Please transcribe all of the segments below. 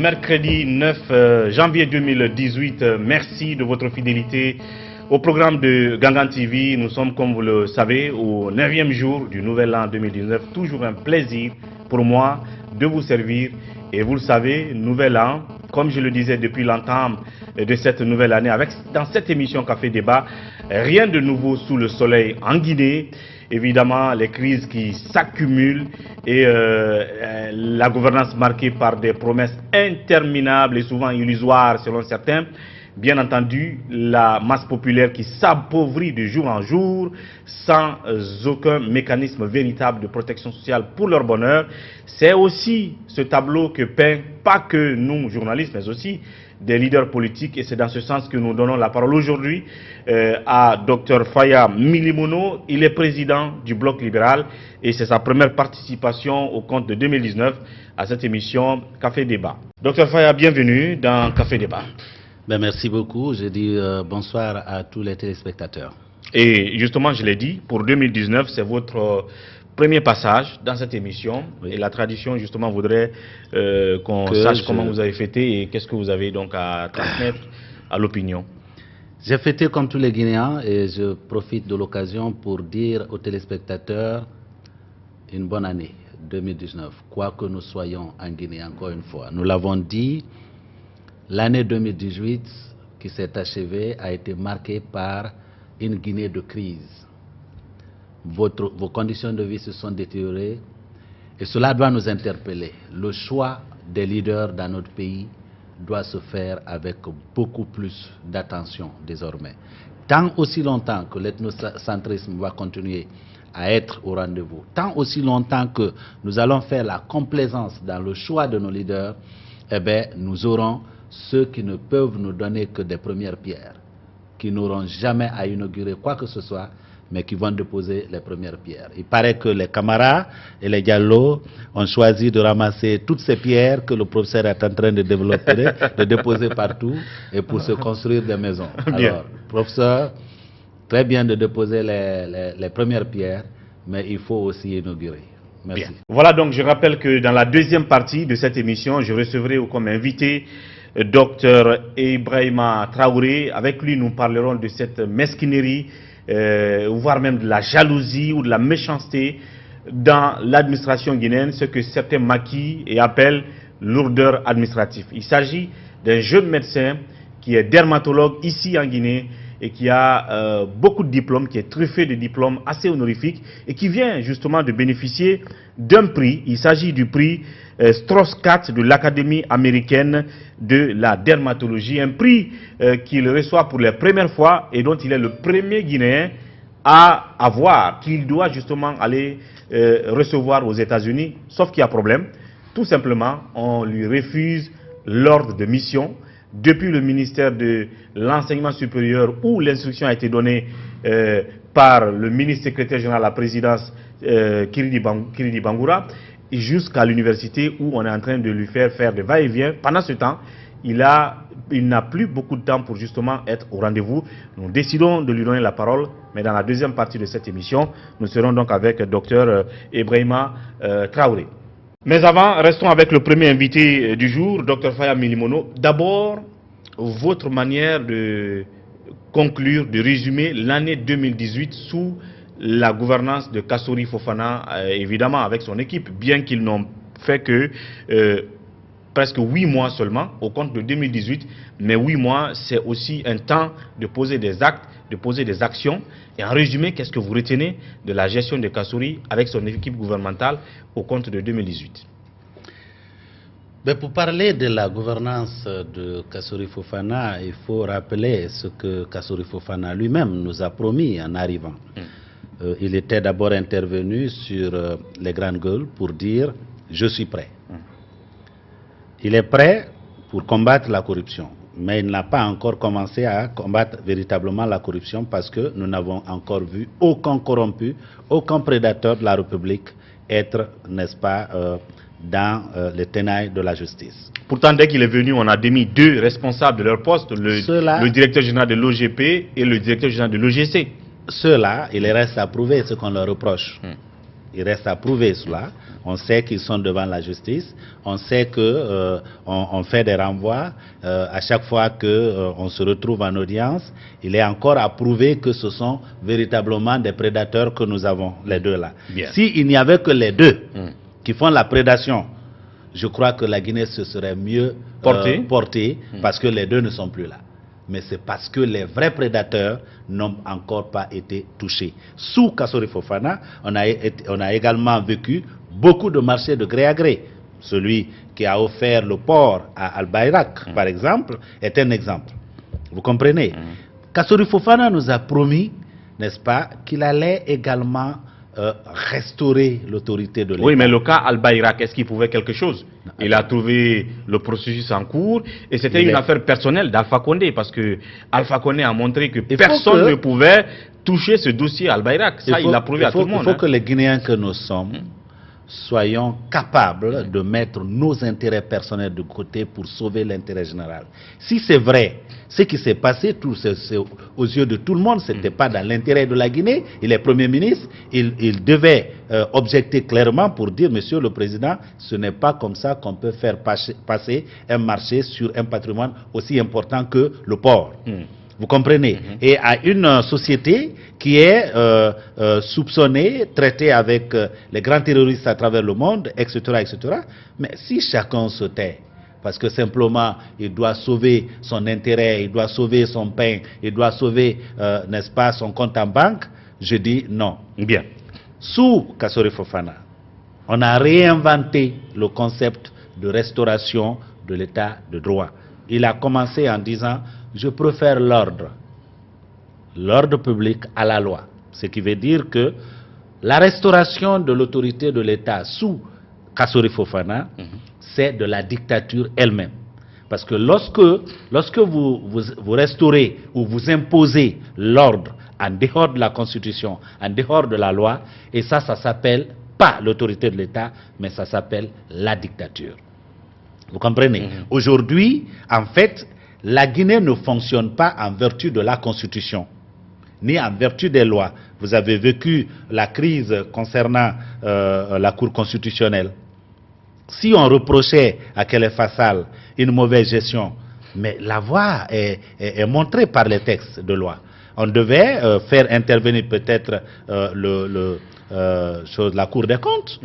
mercredi 9 janvier 2018. Merci de votre fidélité au programme de Gangan TV. Nous sommes, comme vous le savez, au 9e jour du nouvel an 2019. Toujours un plaisir pour moi de vous servir. Et vous le savez, nouvel an, comme je le disais depuis l'entame de cette nouvelle année, dans cette émission Café Débat, rien de nouveau sous le soleil en Guinée. Évidemment, les crises qui s'accumulent et la gouvernance marquée par des promesses interminables et souvent illusoires selon certains. Bien entendu, la masse populaire qui s'appauvrit de jour en jour sans aucun mécanisme véritable de protection sociale pour leur bonheur. C'est aussi ce tableau que peint pas que nous, journalistes, mais aussi des leaders politiques, et c'est dans ce sens que nous donnons la parole aujourd'hui à Dr Faya Milimono. Il est président du Bloc libéral et c'est sa première participation au compte de 2019 à cette émission Café Débat. Dr Faya, bienvenue dans Café Débat. Ben, merci beaucoup, je dis bonsoir à tous les téléspectateurs. Et justement, je l'ai dit, pour 2019, c'est votre premier passage dans cette émission. Oui. Et la tradition, justement, voudrait qu'on sache comment vous avez fêté et qu'est-ce que vous avez donc à transmettre à l'opinion. J'ai fêté comme tous les Guinéens et je profite de l'occasion pour dire aux téléspectateurs une bonne année 2019, quoi que nous soyons en Guinée, encore une fois. Nous l'avons dit, l'année 2018 qui s'est achevée a été marquée par une Guinée de crise. Vos conditions de vie se sont détériorées et cela doit nous interpeller. Le choix des leaders dans notre pays doit se faire avec beaucoup plus d'attention désormais. Tant aussi longtemps que l'ethnocentrisme va continuer à être au rendez-vous, tant aussi longtemps que nous allons faire la complaisance dans le choix de nos leaders, eh bien, nous aurons ceux qui ne peuvent nous donner que des premières pierres, qui n'auront jamais à inaugurer quoi que ce soit, mais qui vont déposer les premières pierres. Il paraît que les Camara et les Diallo ont choisi de ramasser toutes ces pierres que le professeur est en train de développer, de déposer partout, et pour se construire des maisons. Bien. Alors, professeur, très bien de déposer les premières pierres, mais il faut aussi inaugurer. Merci. Bien. Voilà, donc je rappelle que dans la deuxième partie de cette émission, je recevrai comme invité Dr Ibrahima Traoré. Avec lui, nous parlerons de cette mesquinerie, voire même de la jalousie ou de la méchanceté dans l'administration guinéenne, ce que certains maquillent et appellent lourdeur administrative. Il s'agit d'un jeune médecin qui est dermatologue ici en Guinée et qui a beaucoup de diplômes, qui est truffé de diplômes assez honorifiques et qui vient justement de bénéficier d'un prix. Il s'agit du prix Strauss-Katz de l'Académie américaine de la dermatologie, un prix qu'il reçoit pour la première fois et dont il est le premier Guinéen à avoir, qu'il doit justement aller recevoir aux États-Unis, sauf qu'il y a problème. Tout simplement, on lui refuse l'ordre de mission depuis le ministère de l'Enseignement supérieur où l'instruction a été donnée par le ministre secrétaire général à la présidence Kiridi Bangoura, jusqu'à l'université où on est en train de lui faire des va-et-vient. Pendant ce temps, il n'a plus beaucoup de temps pour justement être au rendez-vous. Nous décidons de lui donner la parole, mais dans la deuxième partie de cette émission, nous serons donc avec Dr Ibrahima Traoré. Mais avant, restons avec le premier invité du jour, Dr Faya Milimono. D'abord, votre manière de conclure, de résumer l'année 2018 sous la gouvernance de Kassory Fofana, évidemment avec son équipe, bien qu'ils n'ont fait que presque 8 mois seulement au compte de 2018, mais 8 mois c'est aussi un temps de poser des actes, de poser des actions. Et en résumé, qu'est-ce que vous retenez de la gestion de Kassory avec son équipe gouvernementale au compte de 2018? Mais pour parler de la gouvernance de Kassory Fofana, il faut rappeler ce que Kassory Fofana lui-même nous a promis en arrivant. Il était d'abord intervenu sur les grandes gueules pour dire « je suis prêt ». Il est prêt pour combattre la corruption, mais il n'a pas encore commencé à combattre véritablement la corruption parce que nous n'avons encore vu aucun corrompu, aucun prédateur de la République être, n'est-ce pas, dans les tenailles de la justice. Pourtant, dès qu'il est venu, on a démis 2 responsables de leur poste, le directeur général de l'OGP et le directeur général de l'OGC. Ceux-là, il reste à prouver ce qu'on leur reproche. Il reste à prouver cela. On sait qu'ils sont devant la justice. On sait que on fait des renvois. À chaque fois que on se retrouve en audience, il est encore à prouver que ce sont véritablement des prédateurs que nous avons, les deux là. S'il n'y avait que les deux qui font la prédation, je crois que la Guinée se serait mieux portée parce que les deux ne sont plus là. Mais c'est parce que les vrais prédateurs n'ont encore pas été touchés. Sous Kassori Fofana, on a également vécu beaucoup de marchés de gré à gré. Celui qui a offert le port à Al-Bayrak, par exemple, est un exemple. Vous comprenez? Kassori Fofana nous a promis, n'est-ce pas, qu'il allait également restaurer l'autorité de l'État. Oui, mais le cas Al-Bayrak, est-ce qu'il pouvait quelque chose? Il a trouvé le processus en cours et c'était une affaire personnelle d'Alpha Condé parce que Alpha Condé a montré que personne ne pouvait toucher ce dossier Al-Bayrak. Ça, il l'a prouvé à tout le monde. Il faut que les Guinéens que nous sommes soyons capables de mettre nos intérêts personnels de côté pour sauver l'intérêt général. Si c'est vrai, ce qui s'est passé aux yeux de tout le monde, ce n'était pas dans l'intérêt de la Guinée. Il est Premier ministre, il devait objecter clairement pour dire, Monsieur le Président, ce n'est pas comme ça qu'on peut faire passer un marché sur un patrimoine aussi important que le port. Vous comprenez? Et à une société qui est soupçonnée, traitée avec les grands terroristes à travers le monde, etc., etc. Mais si chacun se tait, parce que simplement il doit sauver son intérêt, il doit sauver son pain, il doit sauver, n'est-ce pas, son compte en banque, je dis non. Bien. Sous Kassori Fofana, on a réinventé le concept de restauration de l'état de droit. Il a commencé en disant: je préfère l'ordre public à la loi. Ce qui veut dire que la restauration de l'autorité de l'État sous Kassori Fofana, c'est de la dictature elle-même. Parce que lorsque vous restaurez ou vous imposez l'ordre en dehors de la Constitution, en dehors de la loi, et ça s'appelle pas l'autorité de l'État, mais ça s'appelle la dictature. Vous comprenez? Aujourd'hui, en fait, la Guinée ne fonctionne pas en vertu de la Constitution, ni en vertu des lois. Vous avez vécu la crise concernant la Cour constitutionnelle. Si on reprochait à Khalifa Sall une mauvaise gestion, mais la voie est montrée par les textes de loi. On devait faire intervenir peut-être la Cour des comptes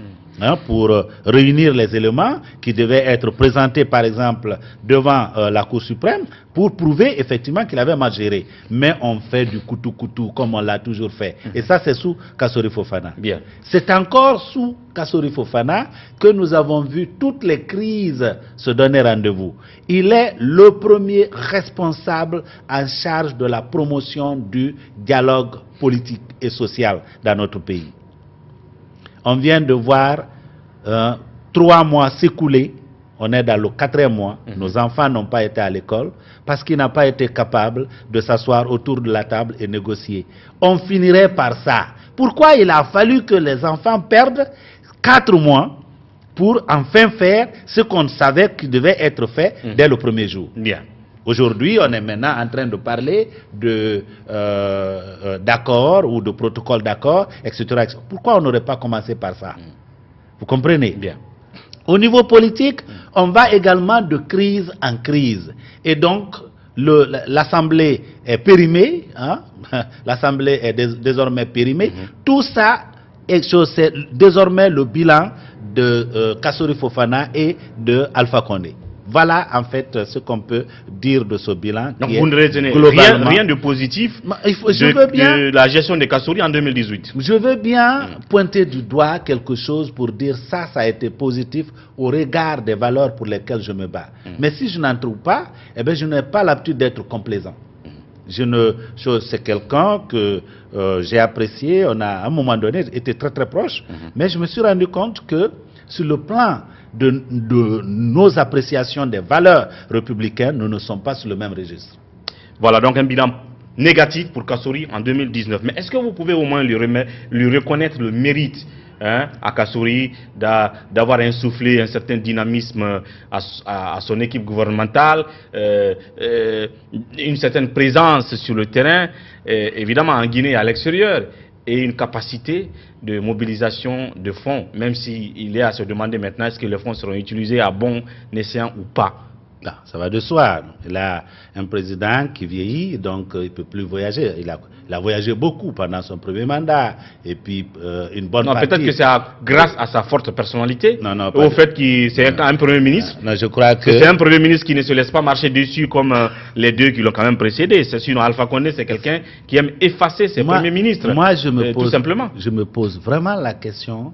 pour réunir les éléments qui devaient être présentés par exemple devant la Cour suprême pour prouver effectivement qu'il avait mal géré. Mais on fait du coutou-coutou comme on l'a toujours fait. Et ça c'est sous Kassori Fofana. Bien. C'est encore sous Kassori Fofana que nous avons vu toutes les crises se donner rendez-vous. Il est le premier responsable en charge de la promotion du dialogue politique et social dans notre pays. On vient de voir 3 mois s'écouler, on est dans le 4e mois, nos enfants n'ont pas été à l'école parce qu'il n'a pas été capable de s'asseoir autour de la table et négocier. On finirait par ça. Pourquoi il a fallu que les enfants perdent 4 mois pour enfin faire ce qu'on savait qui devait être fait dès le premier jour? Bien. Aujourd'hui, on est maintenant en train de parler d'accord ou de protocole d'accord, etc. Pourquoi on n'aurait pas commencé par ça? Vous comprenez? Bien. Au niveau politique, on va également de crise en crise. Et donc, l'Assemblée est périmée, hein? L'Assemblée est désormais périmée. Tout ça, c'est désormais le bilan de Kassori Fofana et de Alpha Condé. Voilà en fait ce qu'on peut dire de ce bilan. Donc vous ne retenez rien de positif de la gestion de Kassori en 2018. Je veux bien pointer du doigt quelque chose pour dire ça a été positif au regard des valeurs pour lesquelles je me bats. Mais si je n'en trouve pas, eh bien, je n'ai pas l'habitude d'être complaisant. C'est quelqu'un que j'ai apprécié, on a à un moment donné été très très proche, mais je me suis rendu compte que sur le plan de nos appréciations des valeurs républicaines, nous ne sommes pas sur le même registre. Voilà donc un bilan négatif pour Kassori en 2019. Mais est-ce que vous pouvez au moins lui reconnaître le mérite à Kassori d'avoir insufflé un certain dynamisme à son équipe gouvernementale, une certaine présence sur le terrain, évidemment en Guinée et à l'extérieur? et une capacité de mobilisation de fonds, même s'il est à se demander maintenant est-ce que les fonds seront utilisés à bon escient ou pas. Non, ça va de soi. Il a un président qui vieillit, donc il ne peut plus voyager. Il a voyagé beaucoup pendant son premier mandat. Et puis, une bonne partie... Peut-être que c'est grâce à sa forte personnalité, non, au fait que c'est un Premier ministre. Non, je crois que... C'est un Premier ministre qui ne se laisse pas marcher dessus comme les deux qui l'ont quand même précédé. Sinon, Alpha Condé, c'est quelqu'un qui aime effacer ses premiers ministres. Moi, tout simplement. Je me pose vraiment la question...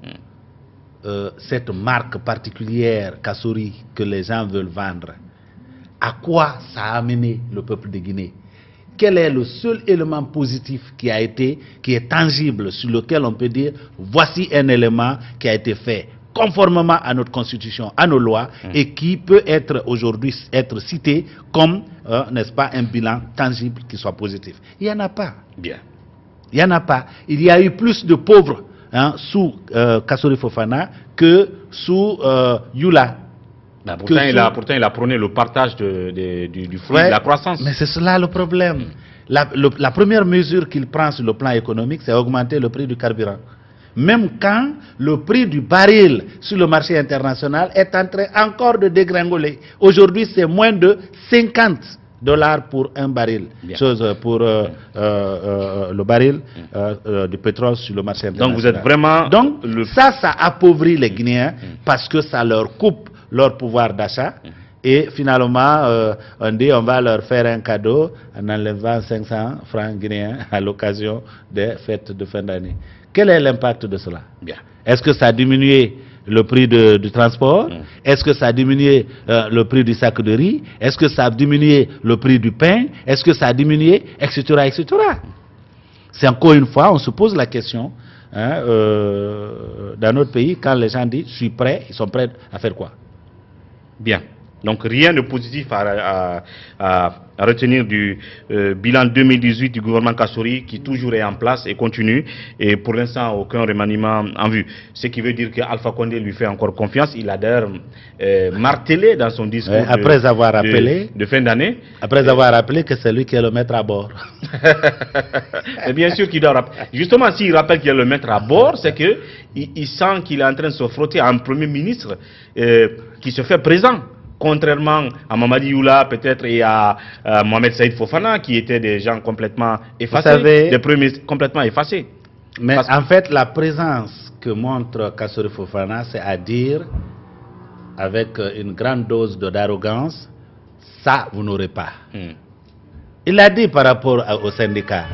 cette marque particulière, Kassory, que les gens veulent vendre, à quoi ça a amené le peuple de Guinée? Quel est le seul élément positif qui est tangible, sur lequel on peut dire, voici un élément qui a été fait conformément à notre constitution, à nos lois, et qui peut être aujourd'hui cité comme, n'est-ce pas, un bilan tangible qui soit positif? Il n'y en a pas. Bien. Il n'y en a pas. Il y a eu plus de pauvres sous Kassory Fofana que sous Youla. Pourtant, il a prôné le partage du fruit de la croissance. Mais c'est cela le problème. La première mesure qu'il prend sur le plan économique, c'est augmenter le prix du carburant. Même quand le prix du baril sur le marché international est en train encore de dégringoler. Aujourd'hui, c'est moins de $50 pour un baril. Chose pour le baril du pétrole sur le marché international. Donc vous êtes vraiment... Donc ça appauvrit les Guinéens parce que ça leur coupe leur pouvoir d'achat. Et finalement, on dit on va leur faire un cadeau en enlevant 500 francs guinéens à l'occasion des fêtes de fin d'année. Quel est l'impact de cela? Est-ce que ça a diminué le prix du transport? Est-ce que ça a diminué le prix du sac de riz? Est-ce que ça a diminué le prix du pain? Est-ce que ça a diminué, etc., etc. C'est encore une fois, on se pose la question, dans notre pays, quand les gens disent « je suis prêt », ils sont prêts à faire quoi? Bien. Donc rien de positif à retenir du bilan 2018 du gouvernement Kassory qui toujours est en place et continue, et pour l'instant aucun remaniement en vue. Ce qui veut dire qu'Alpha Condé lui fait encore confiance. Il a d'ailleurs martelé dans son discours de fin d'année. Après avoir rappelé que c'est lui qui est le maître à bord. Et bien sûr qu'il doit rappeler. Justement, s'il rappelle qu'il est le maître à bord, c'est qu'il sent qu'il est en train de se frotter à un Premier ministre qui se fait présent. Contrairement à Mamadi Youla peut-être et à Mohamed Saïd Fofana qui étaient des gens complètement effacés, des premiers complètement effacés. Mais en fait, la présence que montre Kassory Fofana, c'est à dire avec une grande dose d'arrogance, ça vous n'aurez pas. Il a dit par rapport aux syndicats,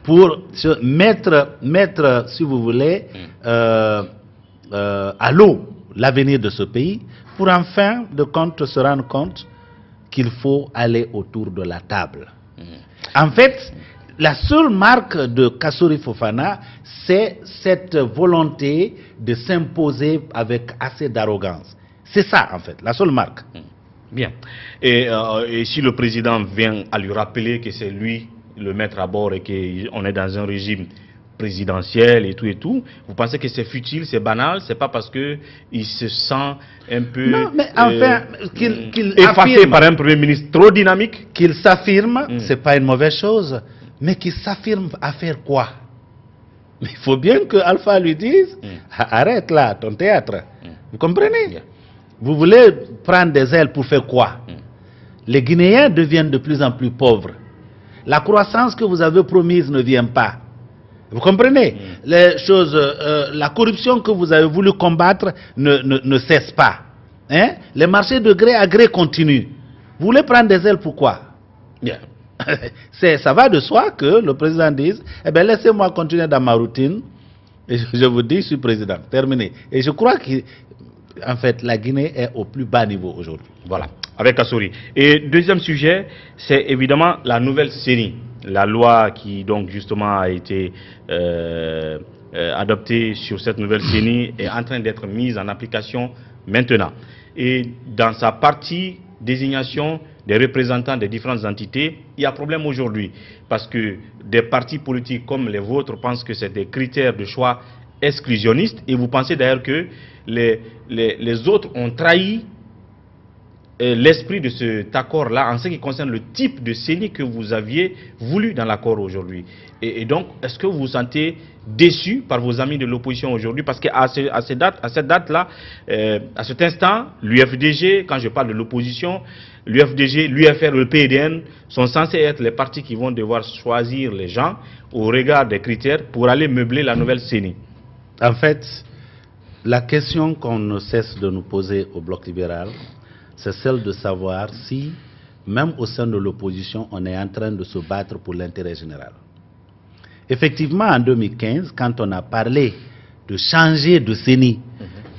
pour mettre si vous voulez, à l'eau l'avenir de ce pays, pour en fin de compte se rendre compte qu'il faut aller autour de la table. En fait, la seule marque de Kassory Fofana, c'est cette volonté de s'imposer avec assez d'arrogance. C'est ça, en fait, la seule marque. Bien. Et si le président vient à lui rappeler que c'est lui le maître à bord et qu'on est dans un régime présidentiel et tout, vous pensez que c'est futile, c'est banal, c'est pas parce que il se sent un peu non, mais enfin, qu'il effacé affirme, par un Premier ministre trop dynamique? Qu'il s'affirme, c'est pas une mauvaise chose, mais qu'il s'affirme à faire quoi? Mais il faut bien que Alpha lui dise arrête là ton théâtre. Vous comprenez? Vous voulez prendre des ailes pour faire quoi? Les Guinéens deviennent de plus en plus pauvres. La croissance que vous avez promise ne vient pas. Vous comprenez? Les choses, la corruption que vous avez voulu combattre ne cesse pas. Hein? Les marchés de gré à gré continuent. Vous voulez prendre des ailes, pourquoi? Ça va de soi que le président dise, eh bien laissez-moi continuer dans ma routine. Et je vous dis, je suis président. Terminé. Et je crois qu'en fait, la Guinée est au plus bas niveau aujourd'hui. Voilà, avec Kassory. Et deuxième sujet, c'est évidemment la nouvelle CENI. La loi qui donc justement a été adoptée sur cette nouvelle CENI est en train d'être mise en application maintenant. Et dans sa partie désignation des représentants des différentes entités, il y a problème aujourd'hui. Parce que des partis politiques comme les vôtres pensent que c'est des critères de choix exclusionnistes. Et vous pensez d'ailleurs que les autres ont trahi l'esprit de cet accord-là en ce qui concerne le type de CENI que vous aviez voulu dans l'accord aujourd'hui. Et donc, est-ce que vous vous sentez déçu par vos amis de l'opposition aujourd'hui? Parce qu'à cette date-là, à cet instant, l'UFDG, quand je parle de l'opposition, l'UFDG, l'UFR, le PDN sont censés être les partis qui vont devoir choisir les gens au regard des critères pour aller meubler la nouvelle CENI. En fait, la question qu'on ne cesse de nous poser au Bloc libéral, c'est celle de savoir si, même au sein de l'opposition, on est en train de se battre pour l'intérêt général. Effectivement, en 2015, quand on a parlé de changer de CENI,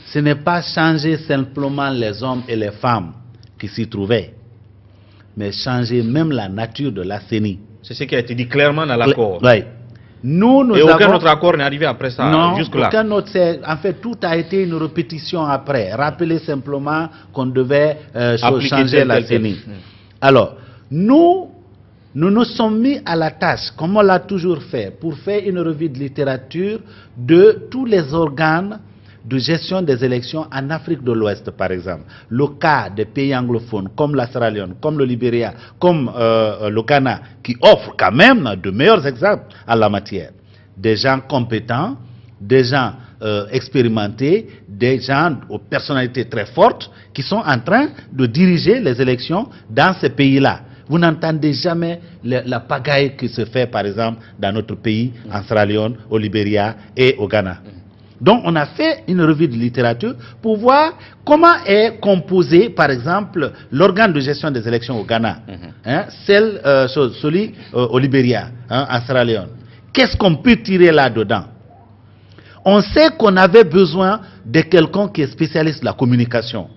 ce n'est pas changer simplement les hommes et les femmes qui s'y trouvaient, mais changer même la nature de la CENI. C'est ce qui a été dit clairement dans l'accord. Oui. Nous et aucun autre accord n'est arrivé après ça, non, jusque-là. Aucun autre. En fait, tout a été une répétition après. Rappeler simplement qu'on devait changer la CENI. Alors, nous nous sommes mis à la tâche, comme on l'a toujours fait, pour faire une revue de littérature de tous les organes de gestion des élections en Afrique de l'Ouest, par exemple. Le cas des pays anglophones, comme la Sierra Leone, comme le Libéria, comme le Ghana, qui offrent quand même de meilleurs exemples en la matière. Des gens compétents, des gens expérimentés, des gens aux personnalités très fortes, qui sont en train de diriger les élections dans ces pays-là. Vous n'entendez jamais la pagaille qui se fait, par exemple, dans notre pays, en Sierra Leone, au Libéria et au Ghana. Donc, on a fait une revue de littérature pour voir comment est composé, par exemple, l'organe de gestion des élections au Ghana, celui au Libéria, en Sierra Leone. Qu'est-ce qu'on peut tirer là-dedans? On sait qu'on avait besoin de quelqu'un qui est spécialiste de la communication.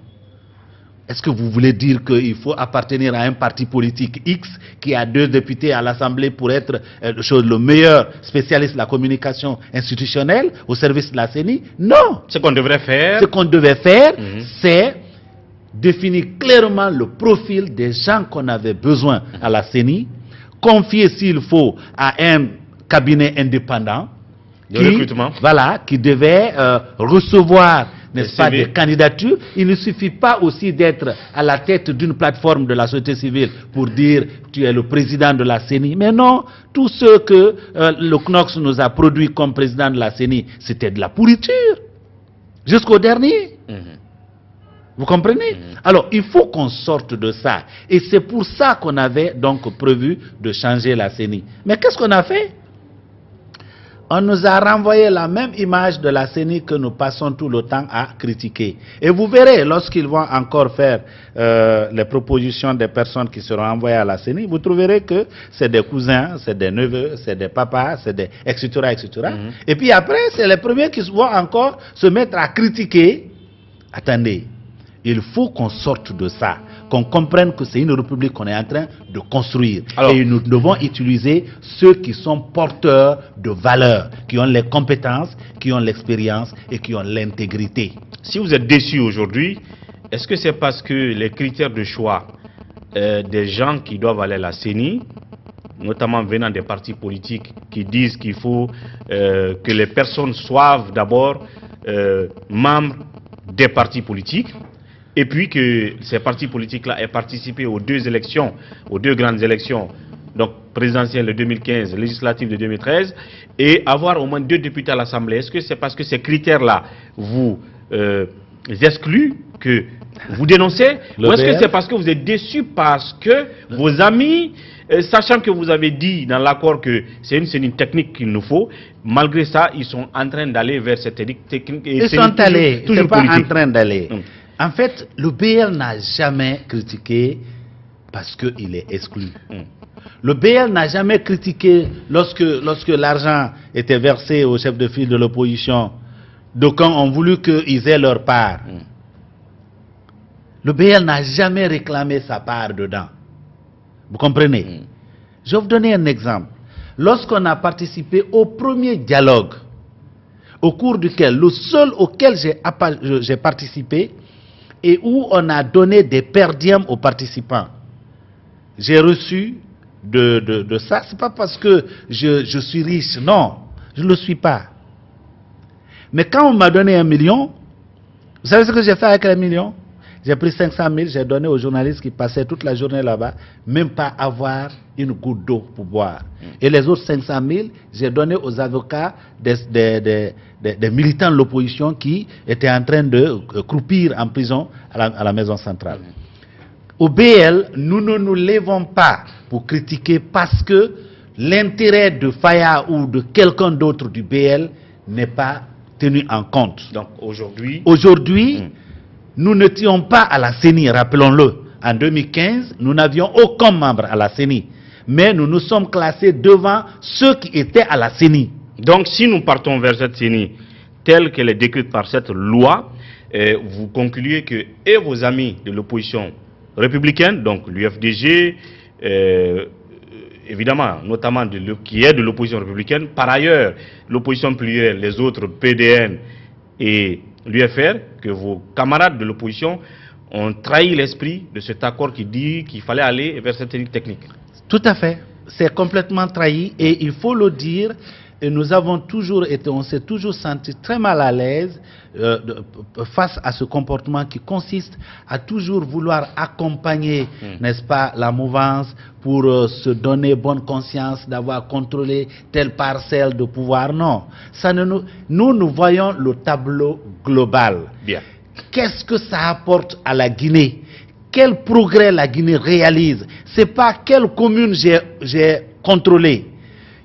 Est-ce que vous voulez dire qu'il faut appartenir à un parti politique X qui a 2 députés à l'Assemblée pour être le meilleur spécialiste de la communication institutionnelle au service de la CENI? Non. Ce qu'on devrait faire, c'est définir clairement le profil des gens qu'on avait besoin à la CENI, confier s'il faut à un cabinet indépendant de recrutement. Voilà, qui devait recevoir, n'est-ce pas, des candidatures. Il ne suffit pas aussi d'être à la tête d'une plateforme de la société civile pour dire tu es le président de la CENI. Mais non, tout ce que le CNOX nous a produit comme président de la CENI, c'était de la pourriture. Jusqu'au dernier. Vous comprenez? Alors, il faut qu'on sorte de ça. Et c'est pour ça qu'on avait donc prévu de changer la CENI. Mais qu'est-ce qu'on a fait? On nous a renvoyé la même image de la CENI que nous passons tout le temps à critiquer. Et vous verrez, lorsqu'ils vont encore faire les propositions des personnes qui seront envoyées à la CENI, vous trouverez que c'est des cousins, c'est des neveux, c'est des papas, c'est des etc. etc. Et puis après, c'est les premiers qui vont encore se mettre à critiquer. Attendez, il faut qu'on sorte de ça, qu'on comprenne que c'est une république qu'on est en train de construire. Alors, et nous devons utiliser ceux qui sont porteurs de valeurs, qui ont les compétences, qui ont l'expérience et qui ont l'intégrité. Si vous êtes déçu aujourd'hui, est-ce que c'est parce que les critères de choix des gens qui doivent aller à la CENI, notamment venant des partis politiques qui disent qu'il faut que les personnes soient d'abord membres des partis politiques, et puis que ces partis politiques-là aient participé aux 2 élections, aux 2 grandes élections, donc présidentielle de 2015, législative de 2013, et avoir au moins 2 députés à l'Assemblée? Est-ce que c'est parce que ces critères-là vous excluent que vous dénoncez? Ou est-ce que c'est parce que vous êtes déçu parce que vos amis, sachant que vous avez dit dans l'accord que c'est une technique qu'il nous faut, malgré ça, ils sont en train d'aller vers cette technique? Ils sont allés, ils ne sont pas en train d'aller. En fait, le BL n'a jamais critiqué parce qu'il est exclu. Le BL n'a jamais critiqué lorsque l'argent était versé au chef de file de l'opposition. D'aucuns ont voulu qu'ils aient leur part. Le BL n'a jamais réclamé sa part dedans. Vous comprenez? Je vais vous donner un exemple. Lorsqu'on a participé au premier dialogue, au cours duquel, le seul auquel j'ai participé, et où on a donné des per diem aux participants, j'ai reçu de ça. Ce n'est pas parce que je suis riche, non, je ne le suis pas. Mais quand on m'a donné 1 million, vous savez ce que j'ai fait avec les millions? J'ai pris 500 000, j'ai donné aux journalistes qui passaient toute la journée là-bas, même pas avoir une goutte d'eau pour boire. Et les autres 500 000, j'ai donné aux avocats des militants de l'opposition qui étaient en train de croupir en prison à la maison centrale. Au BL, nous ne nous levons pas pour critiquer parce que l'intérêt de Faya ou de quelqu'un d'autre du BL n'est pas tenu en compte. Donc aujourd'hui, nous n'étions pas à la CENI, rappelons-le. En 2015, nous n'avions aucun membre à la CENI. Mais nous nous sommes classés devant ceux qui étaient à la CENI. donc si nous partons vers cette CENI telle qu'elle est décrite par cette loi, vous concluez que et vos amis de l'opposition républicaine, donc l'UFDG, évidemment, notamment qui est de l'opposition républicaine, par ailleurs, l'opposition plurielle, les autres PDN et l'UFR, que vos camarades de l'opposition ont trahi l'esprit de cet accord qui dit qu'il fallait aller vers cette technique. Tout à fait. C'est complètement trahi et il faut le dire. Et nous avons toujours été, on s'est toujours senti très mal à l'aise face à ce comportement qui consiste à toujours vouloir accompagner, n'est-ce pas, la mouvance pour se donner bonne conscience d'avoir contrôlé telle parcelle de pouvoir. Non, ça ne nous voyons le tableau global. Bien. Qu'est-ce que ça apporte à la Guinée? Quel progrès la Guinée réalise? C'est pas quelle commune j'ai contrôlé.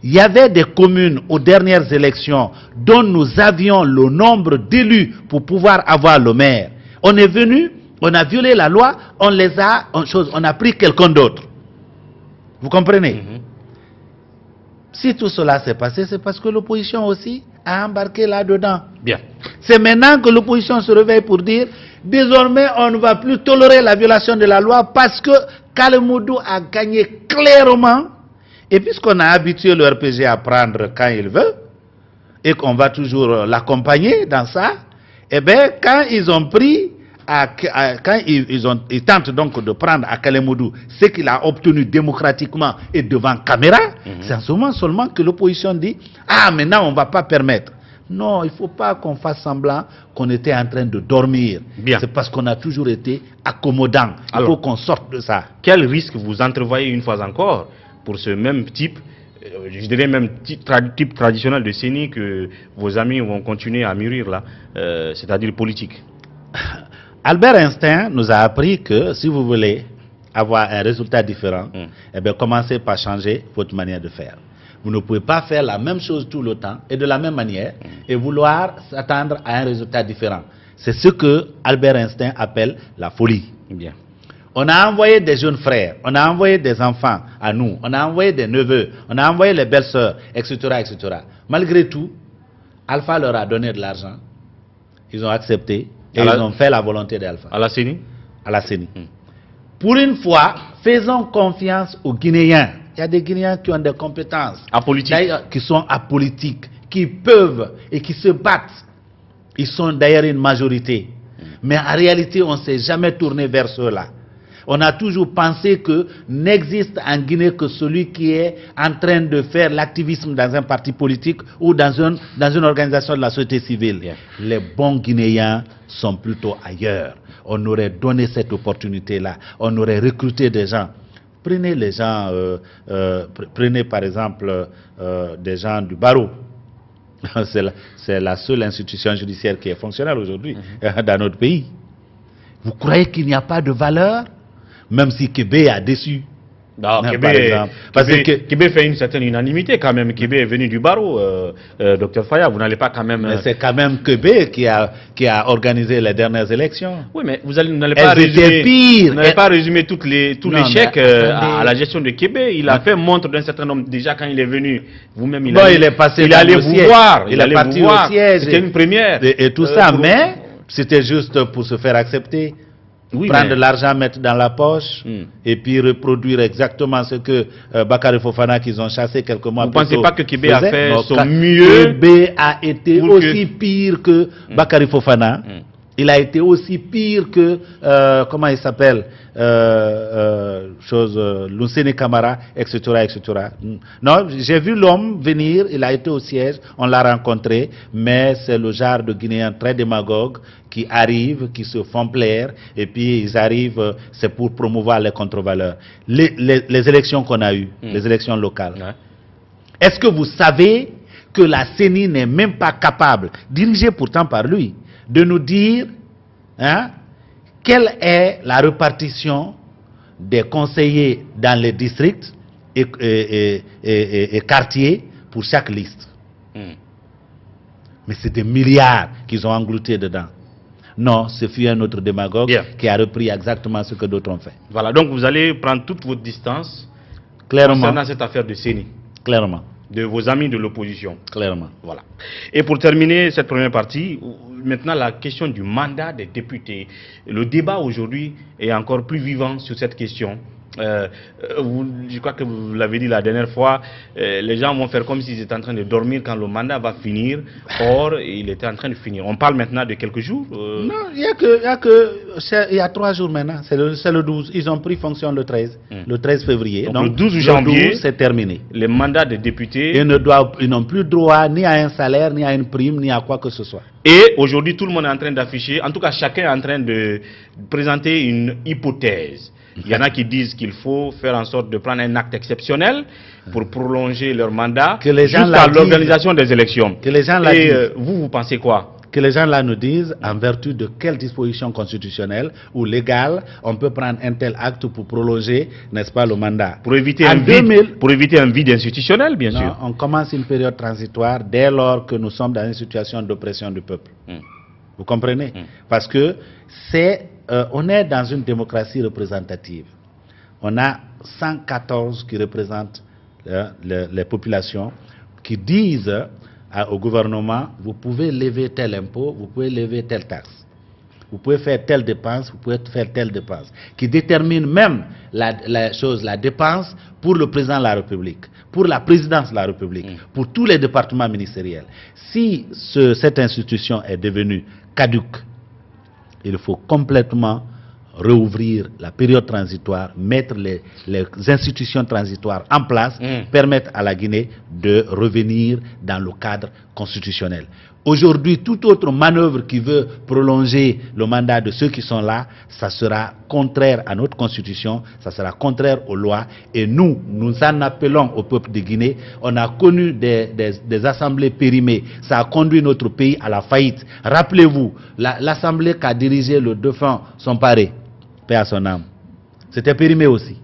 Il y avait des communes aux dernières élections dont nous avions le nombre d'élus pour pouvoir avoir le maire. On est venu, on a violé la loi, on a pris quelqu'un d'autre. Vous comprenez? Si tout cela s'est passé, c'est parce que l'opposition aussi a embarqué là-dedans. Bien. C'est maintenant que l'opposition se réveille pour dire désormais on ne va plus tolérer la violation de la loi parce que Kalemoudou a gagné clairement. Et puisqu'on a habitué le RPG à prendre quand il veut, et qu'on va toujours l'accompagner dans ça, eh bien, quand ils ont pris, quand ils tentent donc de prendre à Kalemoudou ce qu'il a obtenu démocratiquement et devant caméra, c'est en ce moment seulement que l'opposition dit « Ah, maintenant on ne va pas permettre ». Non, il ne faut pas qu'on fasse semblant qu'on était en train de dormir. C'est parce qu'on a toujours été accommodant. Il faut qu'on sorte de ça. Quel risque vous entrevoyez une fois encore pour ce même type, je dirais même type traditionnel de CENI que vos amis vont continuer à mûrir là, c'est-à-dire politique? Albert Einstein nous a appris que si vous voulez avoir un résultat différent, eh bien, commencez par changer votre manière de faire. Vous ne pouvez pas faire la même chose tout le temps et de la même manière et vouloir s'attendre à un résultat différent. C'est ce que Albert Einstein appelle la folie. Bien. On a envoyé des jeunes frères, on a envoyé des enfants à nous, on a envoyé des neveux, on a envoyé les belles-sœurs, etc., etc. Malgré tout, Alpha leur a donné de l'argent, ils ont accepté et ils ont fait la volonté d'Alpha. À la CENI? À la CENI. Pour une fois, faisons confiance aux Guinéens. Il y a des Guinéens qui ont des compétences, apolitiques, qui sont apolitiques, qui peuvent et qui se battent. Ils sont d'ailleurs une majorité. Mais en réalité, on ne s'est jamais tourné vers ceux-là. On a toujours pensé que n'existe en Guinée que celui qui est en train de faire l'activisme dans un parti politique ou dans une organisation de la société civile. Yeah. Les bons Guinéens sont plutôt ailleurs. On aurait donné cette opportunité-là. On aurait recruté des gens. Prenez les gens, prenez par exemple des gens du barreau. C'est la seule institution judiciaire qui est fonctionnelle aujourd'hui dans notre pays. Vous croyez qu'il n'y a pas de valeur? Même si Kébé a déçu. Non, Kébé fait une certaine unanimité quand même. Kébé est venu du barreau, Dr Faya. Vous n'allez pas quand même... Mais c'est quand même Kébé qui a organisé les dernières élections. Oui, mais vous n'allez pas résumer... Vous n'allez pas résumer tous les chèques à la gestion de Kébé. Il a fait montre d'un certain nombre déjà quand il est venu. Vous-même, il est passé. Il allait vous voir. Il est parti au siège. C'était une première. Et tout ça, mais c'était juste pour se faire accepter. Oui, prendre de l'argent, mettre dans la poche et puis reproduire exactement ce que Bakary Fofana qu'ils ont chassé quelques mois plus tôt. Vous ne pensez pas que Kébé a fait son mieux? Kébé a été aussi pire que Bakary Fofana. Il a été aussi pire que, comment il s'appelle, Lucene Camara, etc., etc. Non, j'ai vu l'homme venir, il a été au siège, on l'a rencontré, mais c'est le genre de Guinéens très démagogues qui arrivent, qui se font plaire, et puis ils arrivent, c'est pour promouvoir les contre-valeurs. Les élections qu'on a eues, les élections locales, est-ce que vous savez que la CENI n'est même pas capable, dirigée pourtant par lui, de nous dire quelle est la répartition des conseillers dans les districts et quartiers pour chaque liste. Mais c'est des milliards qu'ils ont engloutis dedans. Non, ce fut un autre démagogue qui a repris exactement ce que d'autres ont fait. Voilà, donc vous allez prendre toute votre distance concernant cette affaire de CENI. Clairement. De vos amis de l'opposition. Clairement. Voilà. Et pour terminer cette première partie, maintenant la question du mandat des députés. Le débat aujourd'hui est encore plus vivant sur cette question. Je crois que vous l'avez dit la dernière fois, les gens vont faire comme s'ils étaient en train de dormir quand le mandat va finir. Or, il était en train de finir. On parle maintenant de quelques jours. Non, il y a 3 jours maintenant. C'est le 12. Ils ont pris fonction le 13. Le 13 février. Donc le 12 janvier, c'est terminé. Les mandats des députés. Ils n'ont plus droit ni à un salaire, ni à une prime, ni à quoi que ce soit. Et aujourd'hui, tout le monde est en train d'afficher, en tout cas chacun est en train de présenter une hypothèse. Il y en a qui disent qu'il faut faire en sorte de prendre un acte exceptionnel pour prolonger leur mandat jusqu'à l'organisation des élections. Que les gens vous pensez quoi? Que les gens là nous disent en vertu de quelle disposition constitutionnelle ou légale on peut prendre un tel acte pour prolonger, n'est-ce pas, le mandat. Pour éviter un vide institutionnel, bien sûr. On commence une période transitoire dès lors que nous sommes dans une situation d'oppression du peuple. Vous comprenez? Parce que on est dans une démocratie représentative. On a 114 qui représentent les populations, qui disent au gouvernement, vous pouvez lever tel impôt, vous pouvez lever telle taxe, vous pouvez faire telle dépense, vous pouvez faire telle dépense, qui détermine même la dépense pour le président de la République, pour la présidence de la République, pour tous les départements ministériels. Si cette institution est devenue caduque, il faut complètement réouvrir la période transitoire, mettre les institutions transitoires en place, permettre à la Guinée de revenir dans le cadre constitutionnel. Aujourd'hui, toute autre manœuvre qui veut prolonger le mandat de ceux qui sont là, ça sera contraire à notre constitution, ça sera contraire aux lois, et nous en appelons au peuple de Guinée. On a connu des assemblées périmées, ça a conduit notre pays à la faillite. Rappelez-vous, l'assemblée qu'a dirigé le défunt son paré, paix à son âme, c'était périmé aussi,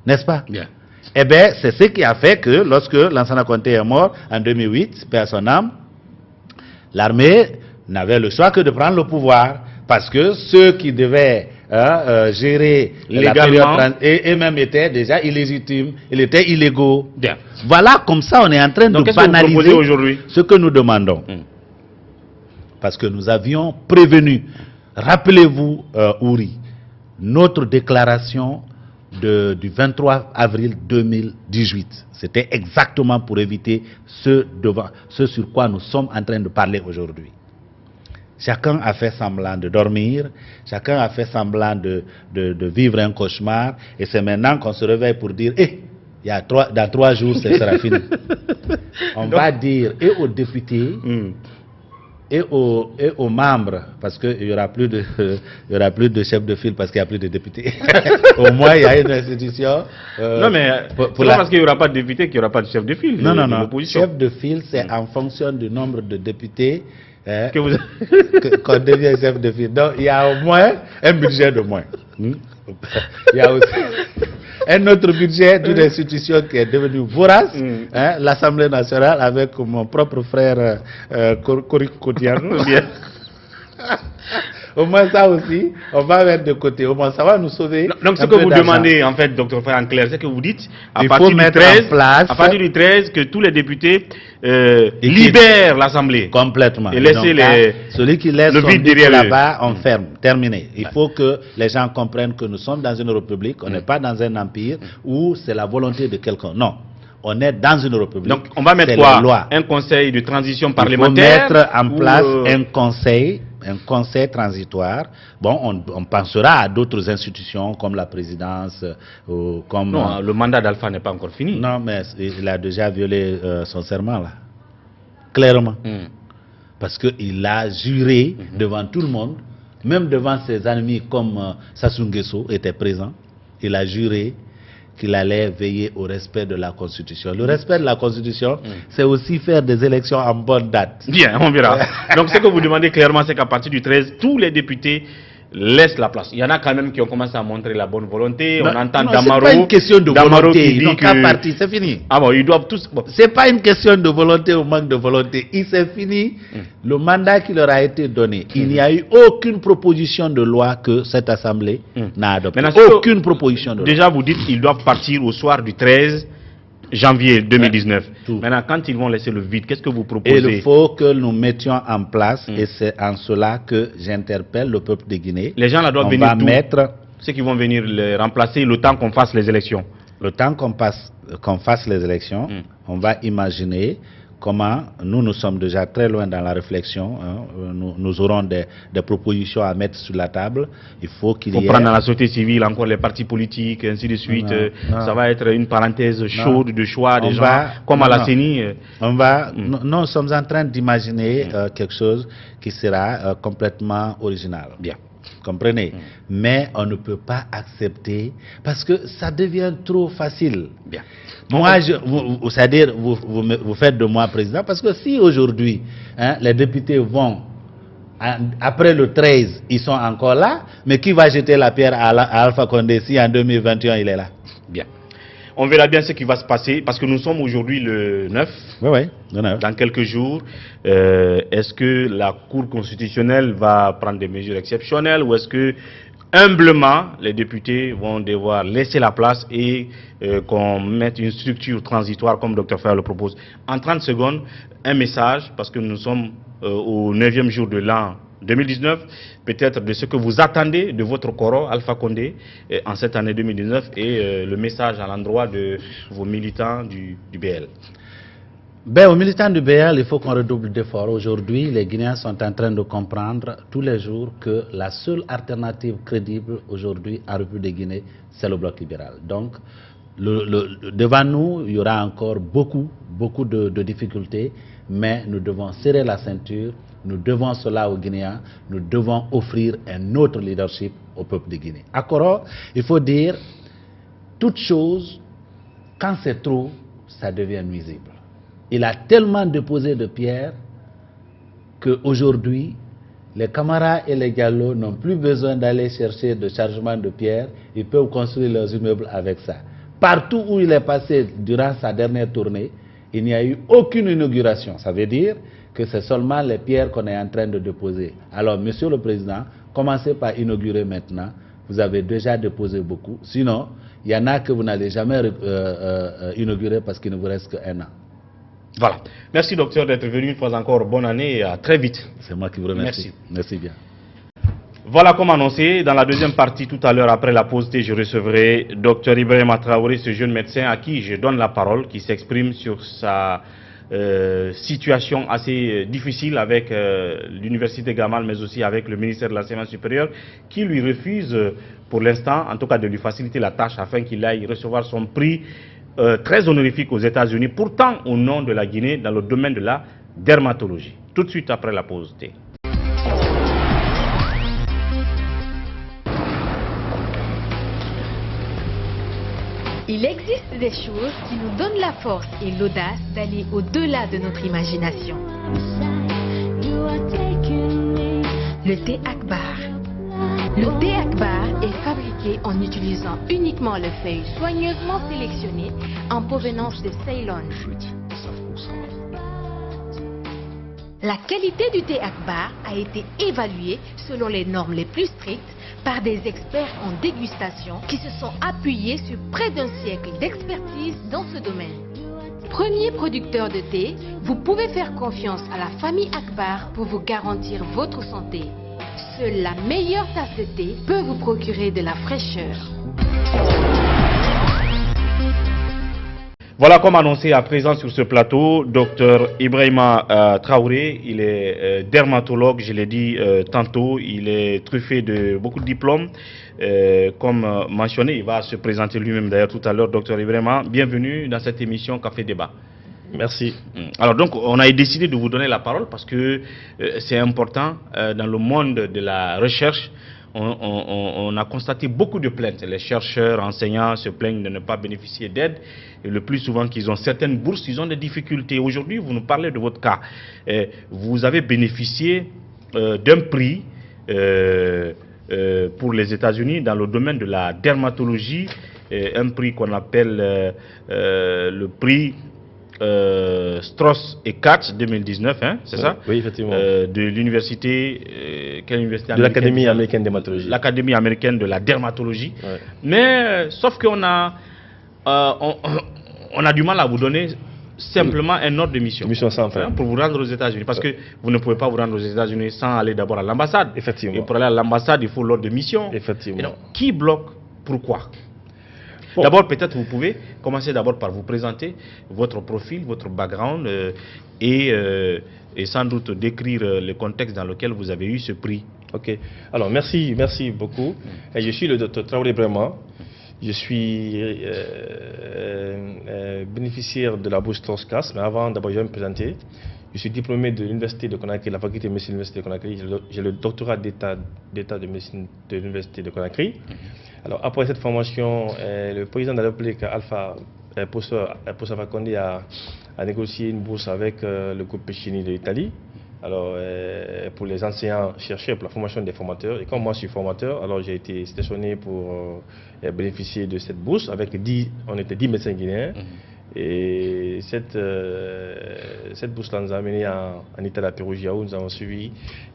n'est-ce pas? Bien. Eh bien, c'est ce qui a fait que lorsque Lansana Conté est mort en 2008, paix à son âme, l'armée n'avait le choix que de prendre le pouvoir, parce que ceux qui devaient gérer la période et même étaient déjà illégitimes, ils étaient illégaux. Bien. Voilà, comme ça on est en train de banaliser ce que nous demandons. Parce que nous avions prévenu. Rappelez-vous, Ouri, notre déclaration du 23 avril 2018. C'était exactement pour éviter ce sur quoi nous sommes en train de parler aujourd'hui. Chacun a fait semblant de dormir, chacun a fait semblant de vivre un cauchemar, et c'est maintenant qu'on se réveille pour dire, dans 3 jours, ce sera fini. On va dire, et aux députés, et aux membres, parce qu'il n'y aura plus de chef de file parce qu'il n'y a plus de députés. Au moins, il y a une institution. Non, mais c'est pas parce qu'il n'y aura pas de députés qu'il n'y aura pas de chef de file. Non. Chef de file, c'est en fonction du nombre de députés qu'on devient chef de file. Donc, il y a au moins un budget de moins. Il y a aussi un autre budget d'une institution qui est devenue vorace, l'Assemblée nationale, avec mon propre frère Korik Kodianou. Au moins ça aussi, on va mettre de côté. Au moins ça va nous sauver. Donc ce que vous demandez, en fait, docteur Frère, en clair, c'est que vous dites, à partir du 13, que tous les députés libèrent l'Assemblée. Complètement. Et laisser celui qui laisse son vide là-bas, on ferme. Terminé. Il faut que les gens comprennent que nous sommes dans une république, on n'est pas dans un empire où c'est la volonté de quelqu'un. Non. On est dans une république. Donc on va mettre quoi? Un conseil de transition parlementaire? Il faut mettre en place un conseil un conseil transitoire. Bon, on pensera à d'autres institutions comme la présidence, comme... Non, le mandat d'Alpha n'est pas encore fini. Non, mais il a déjà violé son serment, là. Clairement. Parce qu'il a juré devant tout le monde, même devant ses ennemis comme Sassou Nguesso était présent, il a juré qu'il allait veiller au respect de la Constitution. Le respect de la Constitution, c'est aussi faire des élections en bonne date. Bien, on verra. Donc ce que vous demandez clairement, c'est qu'à partir du 13, tous les députés laissent la place. Il y en a quand même qui ont commencé à montrer la bonne volonté. Non, on entend non, Damaro. c'est pas une question de Damaro volonté. qui Ils dit n'ont que... qu'à partir, c'est fini. Ah bon, ils doivent tous... Bon. C'est pas une question de volonté ou manque de volonté. Il s'est fini. Le mandat qui leur a été donné, il n'y a eu aucune proposition de loi que cette Assemblée n'a adoptée. Aucune proposition de loi. Déjà, vous dites qu'ils doivent partir au soir du 13 janvier 2019. Maintenant, quand ils vont laisser le vide, qu'est-ce que vous proposez? Il faut que nous mettions en place, et c'est en cela que j'interpelle le peuple de Guinée. Les gens là doivent venir ceux qui vont venir les remplacer le temps qu'on fasse les élections. Le temps qu'on fasse les élections, on va imaginer comment nous sommes déjà très loin dans la réflexion. Nous aurons des propositions à mettre sur la table. Il faut qu'il y ait... prendre dans la société civile encore les partis politiques, ainsi de suite. Ça va être une parenthèse chaude de choix des gens, comme à la CENI. Nous sommes en train d'imaginer quelque chose qui sera complètement original. Bien. Comprenez? Mais on ne peut pas accepter parce que ça devient trop facile. Bien. Moi, c'est-à-dire, vous faites de moi président parce que si aujourd'hui, les députés vont, après le 13, ils sont encore là, mais qui va jeter la pierre à Alpha Condé si en 2021 il est là? Bien. On verra bien ce qui va se passer parce que nous sommes aujourd'hui le 9. Oui, le 9. Dans quelques jours, est-ce que la Cour constitutionnelle va prendre des mesures exceptionnelles ou est-ce que humblement les députés vont devoir laisser la place et qu'on mette une structure transitoire comme Dr Faye le propose? En 30 secondes, un message parce que nous sommes au 9e jour de l'an 2019, peut-être de ce que vous attendez de votre coro Alpha Condé en cette année 2019 et le message à l'endroit de vos militants du BL. Ben, aux militants du BL, il faut qu'on redouble d'efforts. Aujourd'hui, les Guinéens sont en train de comprendre tous les jours que la seule alternative crédible aujourd'hui en République de Guinée, c'est le bloc libéral. Donc, devant nous, il y aura encore beaucoup de difficultés, mais nous devons serrer la ceinture. Nous devons cela aux Guinéens, nous devons offrir un autre leadership au peuple de Guinée. À Koro, il faut dire, toute chose, quand c'est trop, ça devient nuisible. Il a tellement déposé de pierres qu'aujourd'hui, les Camara et les Gallo n'ont plus besoin d'aller chercher de chargement de pierres, ils peuvent construire leurs immeubles avec ça. Partout où il est passé durant sa dernière tournée, il n'y a eu aucune inauguration. Ça veut dire que c'est seulement les pierres qu'on est en train de déposer. Alors, Monsieur le Président, commencez par inaugurer maintenant. Vous avez déjà déposé beaucoup. Sinon, il y en a que vous n'allez jamais inaugurer parce qu'il ne vous reste qu'un an. Voilà. Merci, docteur, d'être venu une fois encore. Bonne année et à très vite. C'est moi qui vous remercie. Merci bien. Voilà, comme annoncé, dans la deuxième partie, tout à l'heure, après la pause thé, je recevrai Dr Ibrahima Traoré, ce jeune médecin à qui je donne la parole, qui s'exprime sur sa situation assez difficile avec l'université Gamal, mais aussi avec le ministère de l'enseignement supérieur, qui lui refuse pour l'instant, en tout cas, de lui faciliter la tâche afin qu'il aille recevoir son prix très honorifique aux États-Unis, pourtant au nom de la Guinée, dans le domaine de la dermatologie. Tout de suite après la pause thé. Il existe des choses qui nous donnent la force et l'audace d'aller au-delà de notre imagination. Le thé Akbar. Le thé Akbar est fabriqué en utilisant uniquement les feuilles soigneusement sélectionnées en provenance de Ceylon. La qualité du thé Akbar a été évaluée selon les normes les plus strictes par des experts en dégustation qui se sont appuyés sur près d'un siècle d'expertise dans ce domaine. Premier producteur de thé, vous pouvez faire confiance à la famille Akbar pour vous garantir votre santé. Seule la meilleure tasse de thé peut vous procurer de la fraîcheur. Voilà, comme annoncé à présent sur ce plateau, Dr Ibrahima Traoré, il est dermatologue, je l'ai dit tantôt, il est truffé de beaucoup de diplômes. Comme mentionné, il va se présenter lui-même d'ailleurs tout à l'heure. Dr Ibrahima, bienvenue dans cette émission Café Débat. Merci. Alors donc, on a décidé de vous donner la parole parce que c'est important dans le monde de la recherche. On a constaté beaucoup de plaintes. Les chercheurs, enseignants se plaignent de ne pas bénéficier d'aide. Et le plus souvent qu'ils ont certaines bourses, ils ont des difficultés. Aujourd'hui, vous nous parlez de votre cas. Vous avez bénéficié d'un prix pour les États-Unis dans le domaine de la dermatologie. Un prix qu'on appelle le prix Strauss et Katz 2019, hein, c'est ça? Oui, effectivement. De l'université, quelle université? De l'Académie américaine de dermatologie. L'Académie américaine de la dermatologie. Ouais. Mais sauf qu'on a, on a du mal à vous donner simplement un ordre de mission. Mission sans fin. Pour vous rendre aux États-Unis. Parce que vous ne pouvez pas vous rendre aux États-Unis sans aller d'abord à l'ambassade. Effectivement. Et pour aller à l'ambassade, il faut l'ordre de mission. Effectivement. Et donc, qui bloque? Pourquoi? Bon. D'abord, peut-être vous pouvez commencer d'abord par vous présenter votre profil, votre background et sans doute décrire le contexte dans lequel vous avez eu ce prix. Ok. Alors, merci beaucoup. Et je suis le Dr Traoré Ibrahima. Je suis bénéficiaire de la bourse Strauss-Katz, mais avant, d'abord, je vais me présenter. Je suis diplômé de l'Université de Conakry, la faculté de médecine de l'Université de Conakry. J'ai le doctorat d'état de médecine de l'Université de Conakry. Alors, après cette formation, le président de la République, Poussa Fakonde, a négocié une bourse avec le groupe Pescini de l'Italie. Alors, pour les enseignants chercheurs, pour la formation des formateurs. Et comme moi, je suis formateur, alors j'ai été sélectionné pour bénéficier de cette bourse avec on était 10 médecins guinéens. Et cette bourse-là nous a amené en Italie à Perugia où nous avons suivi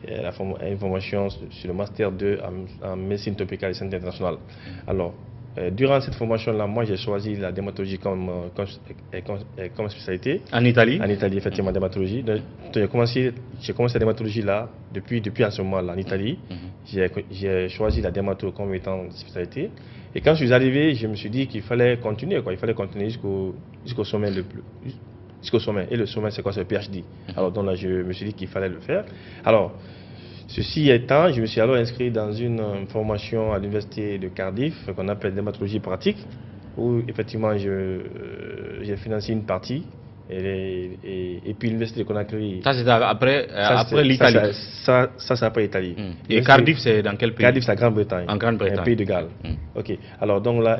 une formation sur le Master 2 en médecine tropicale et santé internationale. Alors, durant cette formation-là, moi j'ai choisi la dermatologie comme spécialité. En Italie? En Italie, effectivement, dermatologie. J'ai commencé la dermatologie là, depuis à ce moment-là, en Italie. J'ai choisi la dermatologie comme étant spécialité. Et quand je suis arrivé, je me suis dit qu'il fallait continuer, quoi. Il fallait continuer jusqu'au sommet jusqu'au sommet. Et le sommet, c'est quoi? C'est le PhD. Alors donc là, je me suis dit qu'il fallait le faire. Alors, ceci étant, je me suis alors inscrit dans une formation à l'université de Cardiff, qu'on appelle dermatologie pratique, où effectivement j'ai financé une partie. Et puis l'université de Conakry. Ça c'est après l'Italie. Ça c'est après l'Italie. Et Cardiff c'est dans quel pays? Cardiff c'est en Grande-Bretagne. En Grande-Bretagne. Un pays de Galles. Ok. Alors donc là,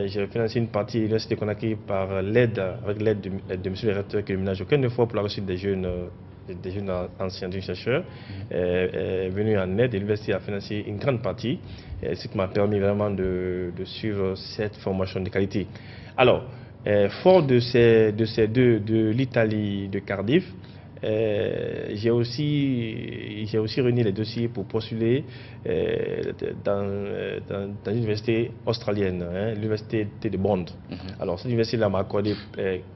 j'ai financé une partie de l'université de Conakry avec l'aide de M. le recteur qui ne ménage aucune fois pour la réussite des jeunes anciens chercheurs est venu en aide et l'université a financé une grande partie, ce qui m'a permis vraiment de suivre cette formation de qualité. Alors, fort de l'Italie, de Cardiff, j'ai aussi réuni les dossiers pour postuler dans l'université australienne, l'université de Bond. Alors cette université-là m'a accordé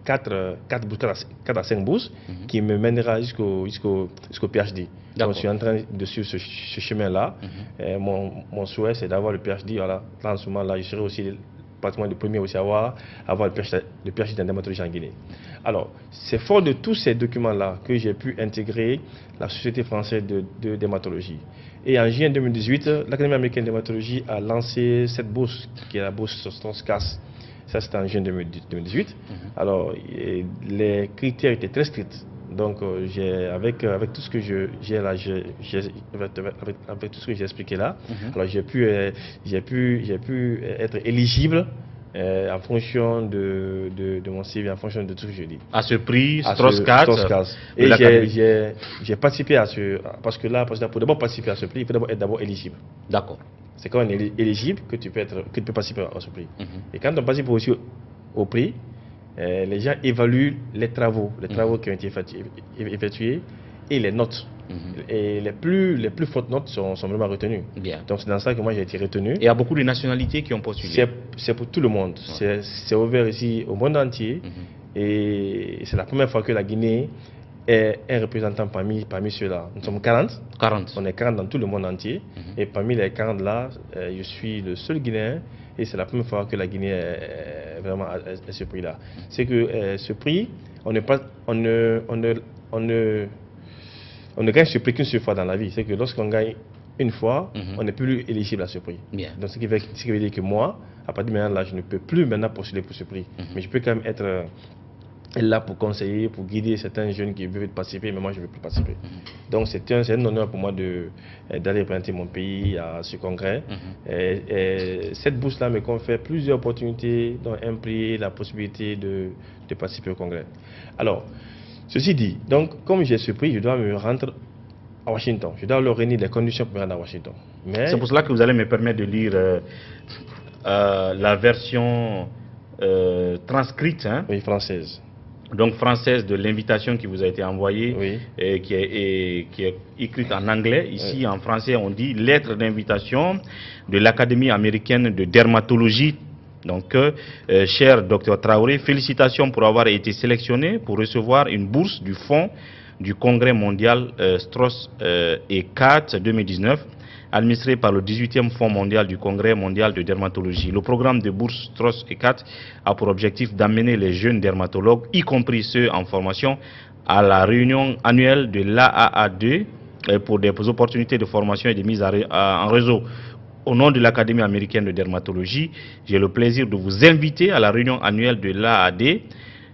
4 à 5 bourses qui me mènera jusqu'au PhD. Donc, je suis en train de suivre ce chemin-là. Mon souhait c'est d'avoir le PhD. Voilà, en ce moment-là, je serai aussi pratiquement le premier aussi à avoir le PhD en dermatologie en Guinée. Alors, c'est fort de tous ces documents-là que j'ai pu intégrer la Société française de dermatologie. Et en juin 2018, l'Académie américaine de dermatologie a lancé cette bourse, qui est la bourse Strauss-Katz. Ça, c'était en juin 2018. Alors, les critères étaient très stricts. Donc, avec tout ce que avec tout ce que j'ai expliqué là, alors j'ai pu être éligible en fonction de mon CV, en fonction de tout ce que je dis. À ce prix, Strauss-Katz. Et j'ai participé à parce que pour d'abord participer à ce prix, il faut être d'abord éligible. D'accord. C'est quand on est éligible que tu peux participer à ce prix. Et quand on participe aussi au prix, les gens évaluent les travaux qui ont été effectués et les notes. Et les plus fortes notes sont vraiment retenues. Bien. Donc c'est dans ça que moi j'ai été retenu. Et il y a beaucoup de nationalités qui ont postulé. C'est pour tout le monde. C'est ouvert ici au monde entier. Et c'est la première fois que la Guinée est un représentant parmi ceux-là. Nous sommes 40. 40. On est 40 dans tout le monde entier. Et parmi les 40 là, je suis le seul Guinéen. Et c'est la première fois que la Guinée est vraiment à ce prix-là. C'est que ce prix, on ne gagne ce prix qu'une seule fois dans la vie. C'est que lorsqu'on gagne une fois, on n'est plus éligible à ce prix. Bien. Donc ce qui veut dire que moi, à partir de maintenant, là, je ne peux plus maintenant postuler pour ce prix. Mais je peux quand même être là pour conseiller, pour guider certains jeunes qui veulent participer, mais moi je ne veux plus participer. Donc c'est un honneur pour moi d'aller représenter mon pays à ce congrès. Et cette bourse-là me confère plusieurs opportunités, dont un prix, la possibilité de participer au congrès. Alors, ceci dit, donc comme j'ai ce prix, je dois me rendre à Washington. Je dois leur réunir les conditions pour me rendre à Washington. C'est pour cela que vous allez me permettre de lire la version transcrite. Hein? Oui, française. Donc française de l'invitation qui vous a été envoyée, oui. Et qui est écrite en anglais. Ici, en français, on dit lettre d'invitation de l'Académie américaine de dermatologie. Donc, cher Dr Traoré, félicitations pour avoir été sélectionné pour recevoir une bourse du fonds du Congrès mondial Strauss et Katz 2019, administré par le 18e Fonds mondial du Congrès mondial de dermatologie. Le programme de bourse Strauss et Katz a pour objectif d'amener les jeunes dermatologues, y compris ceux en formation, à la réunion annuelle de l'AAA2 pour des opportunités de formation et de mise en réseau. Au nom de l'Académie américaine de dermatologie, j'ai le plaisir de vous inviter à la réunion annuelle de l'AAD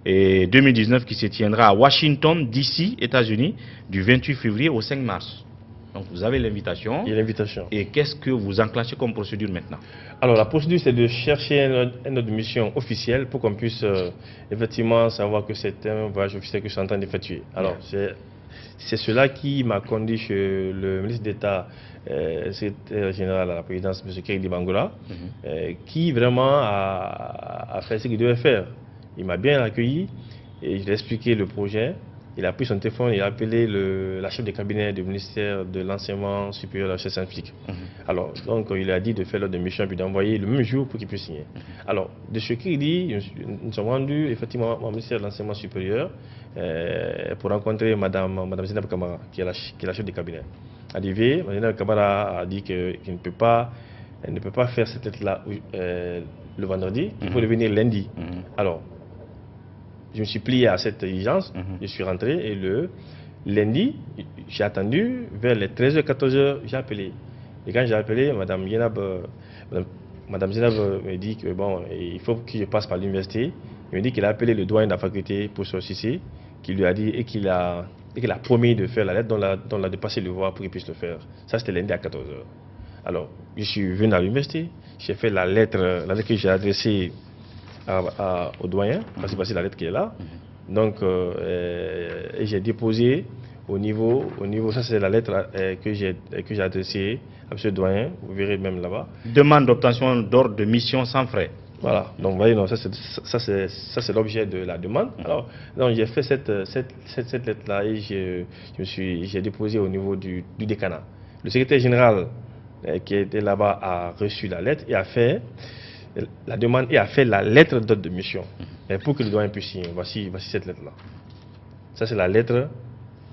2019 qui se tiendra à Washington, D.C., États-Unis, du 28 février au 5 mars. Donc vous avez l'invitation. Et l'invitation. Et qu'est-ce que vous enclenchez comme procédure maintenant? Alors la procédure, c'est de chercher une autre mission officielle pour qu'on puisse effectivement savoir que c'est un voyage officiel que je suis en train d'effectuer. Alors c'est cela qui m'a conduit chez le ministre d'État, secrétaire général à la présidence, M. Kéridi Bangola, qui vraiment a fait ce qu'il devait faire. Il m'a bien accueilli et je lui ai expliqué le projet. Il a pris son téléphone, il a appelé la chef de cabinet du ministère de l'enseignement supérieur de la recherche scientifique. Alors, donc, il a dit de faire l'ordre de mission puis d'envoyer le même jour pour qu'il puisse signer. Alors, de ce qu'il dit, nous sommes rendus effectivement au ministère de l'enseignement supérieur pour rencontrer Madame Zinab Kamara, qui est la chef de cabinet. Arrivé, Mme Zinab Kamara a dit qu'elle ne peut pas faire cette lettre-là le vendredi, il faut revenir lundi. Alors, je me suis plié à cette exigence, je suis rentré et le lundi, j'ai attendu, vers les 13h, 14h, j'ai appelé. Et quand j'ai appelé, Madame Zinab me dit que bon, il faut que je passe par l'université. Il me dit qu'il a appelé le doyen de la faculté pour solliciter, qui lui a dit et qu'il a promis de faire la lettre, de passer le voir pour qu'il puisse le faire. Ça, c'était lundi à 14h. Alors, je suis venu à l'université, j'ai fait la lettre que j'ai adressée au doyen, parce que c'est la lettre qui est là. Donc, et j'ai déposé au niveau, ça c'est la lettre que j'ai adressée à M. le doyen, vous verrez même là-bas. Demande d'obtention d'ordre de mission sans frais. Voilà, donc vous voyez, non, ça c'est l'objet de la demande. Alors, j'ai fait cette lettre-là et j'ai déposé au niveau du décanat. Le secrétaire général qui était là-bas a reçu la lettre et a fait la demande et a fait la lettre d'ordre de mission. Et pour que le doyen puisse signer, voici cette lettre-là. Ça, c'est la lettre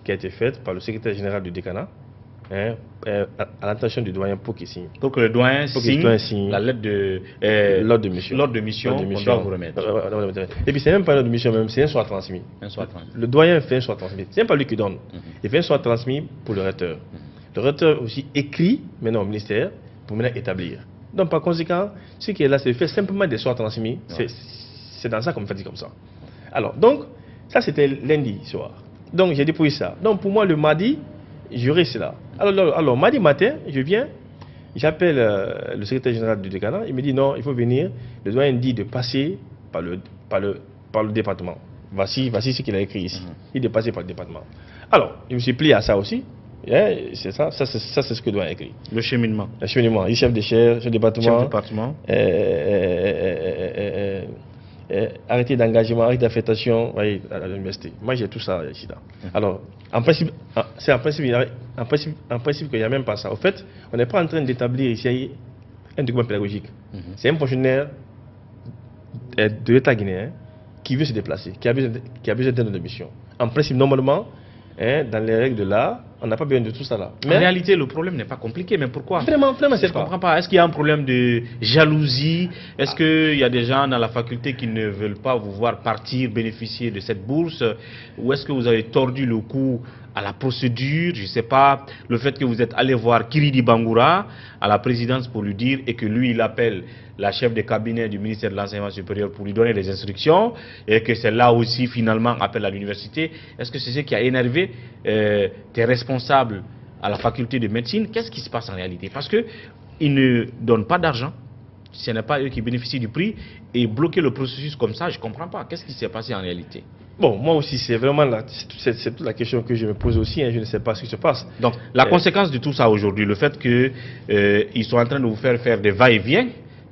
qui a été faite par le secrétaire général du décanat à l'intention du doyen pour qu'il signe. Pour que le doyen signe la lettre de l'ordre de mission. L'ordre de mission qu'on doit vous remettre. Et puis, c'est même pas l'ordre de mission, même, c'est un soit transmis. Le doyen fait un soit transmis. C'est même pas lui qui donne. Il fait un soit transmis pour le recteur. Le recteur aussi écrit maintenant au ministère pour maintenant établir. Donc par conséquent, ce qui est là, c'est de faire simplement des soins transmis. C'est dans ça qu'on me fait dire comme ça. Alors, donc, ça c'était lundi soir. Donc j'ai déposé ça. Donc pour moi, le mardi, j'aurai cela. Alors mardi matin, je viens, j'appelle le secrétaire général du décanat, il me dit non, il faut venir. Le doyen dit de passer par le département. Voici ce qu'il a écrit ici. Il de passer par le département. Alors, je me suis plié à ça aussi. C'est ça c'est ce que doit écrire. Le cheminement. Le cheminement. Il chef de chaire, chef de département. Arrêté d'engagement, arrêté d'affectation à l'université. Moi j'ai tout ça ici. Alors, en principe, qu'il n'y a même pas ça. Au fait, on n'est pas en train d'établir ici un document pédagogique. C'est un fonctionnaire de l'État guinéen qui veut se déplacer, qui a besoin d'une mission. En principe, normalement, hein, dans les règles de l'art. On n'a pas besoin de tout ça là. Mais en réalité, le problème n'est pas compliqué. Mais pourquoi? Vraiment, je ne comprends pas. Est-ce qu'il y a un problème de jalousie? Est-ce qu'il y a des gens dans la faculté qui ne veulent pas vous voir partir, bénéficier de cette bourse? Ou est-ce que vous avez tordu le cou à la procédure? Je ne sais pas. Le fait que vous êtes allé voir Kiridi Bangoura à la présidence pour lui dire, et que lui, il appelle la chef de cabinet du ministère de l'Enseignement supérieur pour lui donner des instructions, et que c'est là aussi finalement appel à l'université. Est-ce que c'est ce qui a énervé tes responsables à la faculté de médecine? Qu'est-ce qui se passe en réalité? Parce qu'ils ne donnent pas d'argent, ce n'est pas eux qui bénéficient du prix, et bloquer le processus comme ça, je ne comprends pas. Qu'est-ce qui s'est passé en réalité? Bon, moi aussi, c'est vraiment c'est toute la question que je me pose aussi, hein, je ne sais pas ce qui se passe. Donc, la conséquence de tout ça aujourd'hui, le fait qu'ils sont en train de vous faire des va-et-vient,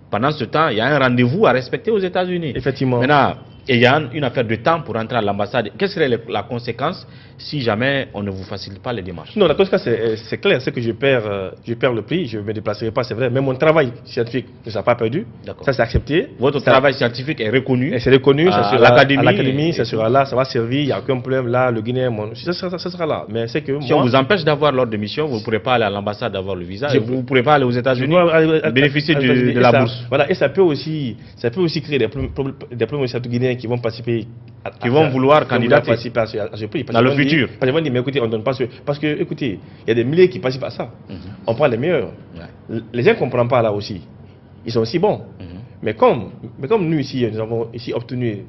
pendant ce temps, il y a un rendez-vous à respecter aux États-Unis. Effectivement. Maintenant, il y a une affaire de temps pour entrer à l'ambassade. Quelle serait la conséquence si jamais on ne vous facilite pas les démarches? Non, la conséquence, c'est clair, c'est que je perds le prix, je ne me déplacerai pas, c'est vrai. Mais mon travail scientifique ne s'est pas perdu. Ça, c'est accepté. Votre travail scientifique est reconnu. Et c'est reconnu, ça sera à l'académie, ça sera là, ça va servir, il n'y a aucun problème là, le Guinéen, ça sera là. Mais c'est que si on vous empêche d'avoir l'ordre de mission, vous ne pourrez pas aller à l'ambassade d'avoir le visa, vous ne pourrez pas aller aux États-Unis bénéficier de la bourse. Voilà, et ça peut aussi créer des problèmes aux Guinéens qui vont participer, qui vont vouloir candidater à ce prix. Dans le futur. Parce qu'ils vont dire, mais écoutez, on ne donne pas ce... Parce que, écoutez, il y a des milliers qui participent à ça. On prend les meilleurs. Les gens ne comprennent pas là aussi. Ils sont aussi bons. Mais comme nous ici, nous avons ici obtenu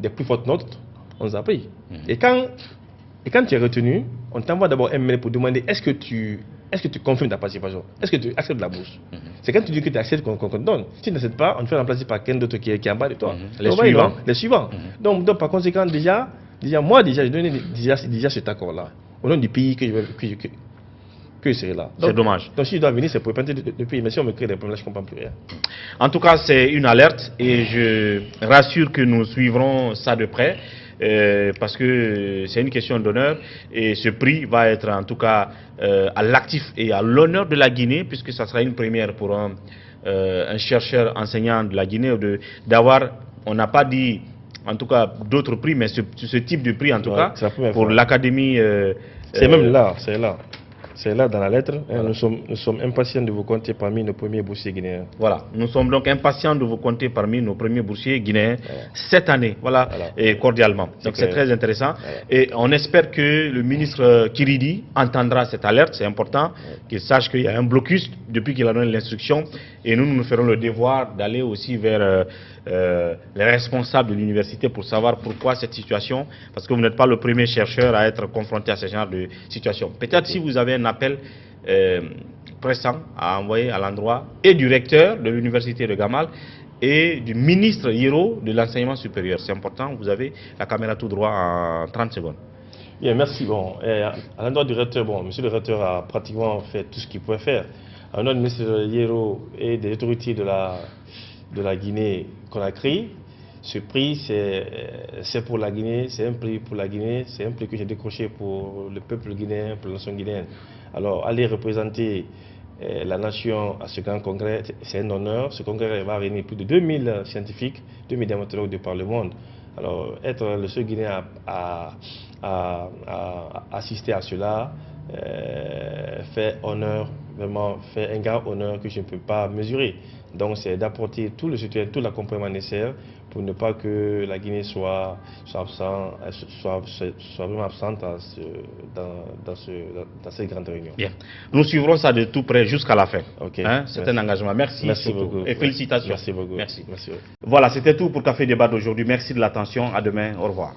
des plus fortes notes, on nous a pris. Et quand tu es retenu, on t'envoie d'abord un mail pour demander est-ce que tu confirmes ta participation? Est-ce que tu acceptes la bourse? C'est quand tu dis que tu acceptes qu'on te donne. Si tu n'acceptes pas, on te fait remplacer par quelqu'un d'autre qui est en bas de toi. Les suivants. Donc, par conséquent, déjà, j'ai donné déjà cet accord-là. Au nom du pays que je serai là. C'est dommage. Donc, si je dois venir, c'est pour représenter le pays. Mais si on me crée des problèmes, je ne comprends plus rien. En tout cas, c'est une alerte et je rassure que nous suivrons ça de près. Parce que c'est une question d'honneur et ce prix va être en tout cas à l'actif et à l'honneur de la Guinée, puisque ça sera une première pour un chercheur enseignant de la Guinée d'avoir, on n'a pas dit en tout cas d'autres prix, mais ce type de prix en tout cas pour l'académie. C'est même là, c'est là dans la lettre. Voilà. Nous sommes impatients de vous compter parmi nos premiers boursiers guinéens. Voilà, nous sommes donc impatients de vous compter parmi nos premiers boursiers guinéens cette année, voilà. Et cordialement. Donc c'est très intéressant. Et on espère que le ministre Kiridi entendra cette alerte, c'est important, qu'il sache qu'il y a un blocus depuis qu'il a donné l'instruction. Et nous ferons le devoir d'aller aussi vers les responsables de l'université pour savoir pourquoi cette situation, parce que vous n'êtes pas le premier chercheur à être confronté à ce genre de situation. Peut-être si vous avez un appel pressant à envoyer à l'endroit et du recteur de l'université de Gamal et du ministre Hiro de l'enseignement supérieur. C'est important, vous avez la caméra tout droit en 30 secondes. Bien, merci. Bon, à l'endroit du recteur, monsieur le recteur a pratiquement fait tout ce qu'il pouvait faire. À l'endroit du ministre Hiro et des autorités de la Guinée Conakry, ce prix, c'est pour la Guinée, c'est un prix pour la Guinée, c'est un prix que j'ai décroché pour le peuple guinéen, pour la nation guinéenne. Alors, aller représenter la nation à ce grand congrès, c'est un honneur. Ce congrès va réunir plus de 2000 scientifiques, 2000 dermatologues de par le monde. Alors, être le seul Guinéen à assister à cela fait honneur, vraiment fait un grand honneur que je ne peux pas mesurer. Donc, c'est d'apporter tout le soutien, tout l'accompagnement nécessaire pour ne pas que la Guinée soit vraiment absente dans cette grande réunion. Bien. Nous suivrons ça de tout près jusqu'à la fin. Okay. Hein? C'est un engagement. Merci beaucoup. Et félicitations. Merci beaucoup. Merci. Voilà, c'était tout pour Café Débat d'aujourd'hui. Merci de l'attention. À demain. Au revoir.